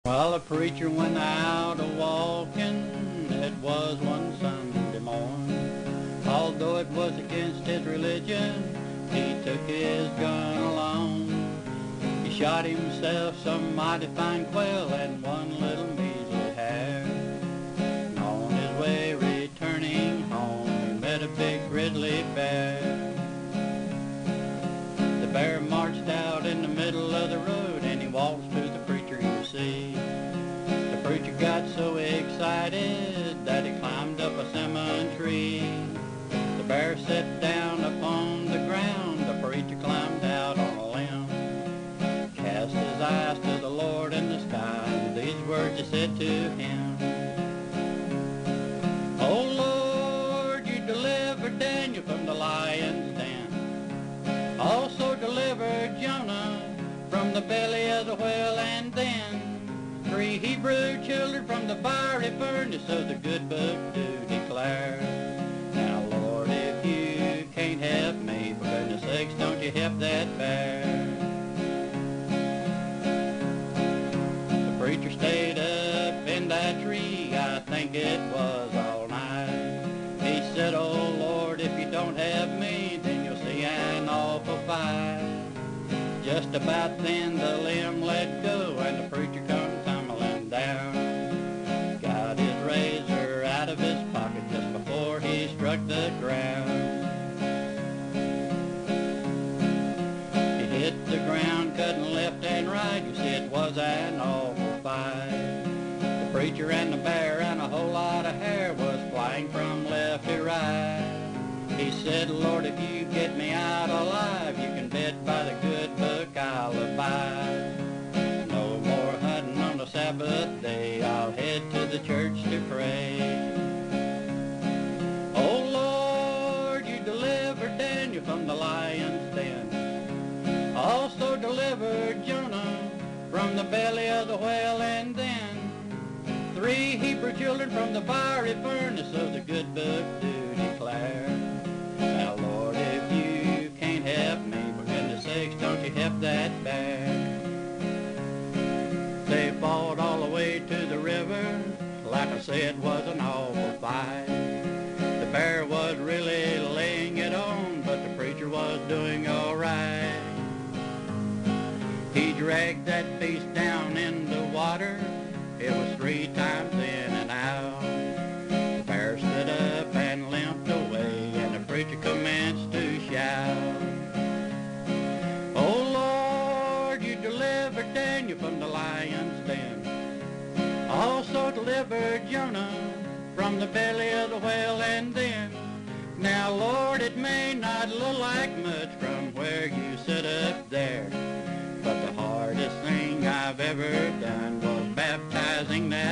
Well, a preacher went out a-walking, it was one Sunday morn. Although it was against his religion, he took his gun along. He shot himself some mighty fine quail and one little measly hare. And on his way returning home, he met a big grizzly bear. The bear marched out in the middle of the road and he waltzed to the preacher, you see. The preacher got so excited that he climbed up a cinnamon tree. The bear sat down upon the ground, the preacher climbed out on a limb. Cast his eyes to the Lord in the sky, and these words he said to him. Oh Lord, you delivered Daniel from the lion's den. Also delivered Jonah from the belly of the whale, and then 3 Hebrew children from the fiery furnace of the good book do declare. Now Lord, if you can't help me, for goodness sakes, don't you help that bear. The preacher stayed up in that tree, I think it was all night. He said, oh Lord, if you don't have me, then you'll see an awful fight. Just about then the limb let go and the preacher come tumbling down. Got his razor out of his pocket just before he struck the ground. He hit the ground cutting left and right, you see it was an awful fight. The preacher and the bear and a whole lot of hair was flying from left to right. He said, Lord, if you get me out alive, you can bet by the good book I'll abide. No more hunting on the Sabbath day, I'll head to the church to pray. Oh Lord, you delivered Daniel from the lion's den. Also delivered Jonah from the belly of the whale, and then 3 Hebrew children from the fiery furnace of the good book do declare. Now Lord, if you can't help me, for goodness sakes, don't you help that bear. They fought all the way to the river, like I said, was an awful fight. The bear was really laying it on, but the preacher was doing all right. He dragged that beast down in the water, it was 3 times in and out. The bear stood up and limped away, and the preacher commenced to shout. Oh Lord, you delivered Daniel from the lion's den. Also delivered Jonah from the belly of the whale, and then now Lord, it may not look like much from where you sit up there, but the hardest thing I've ever done was baptizing that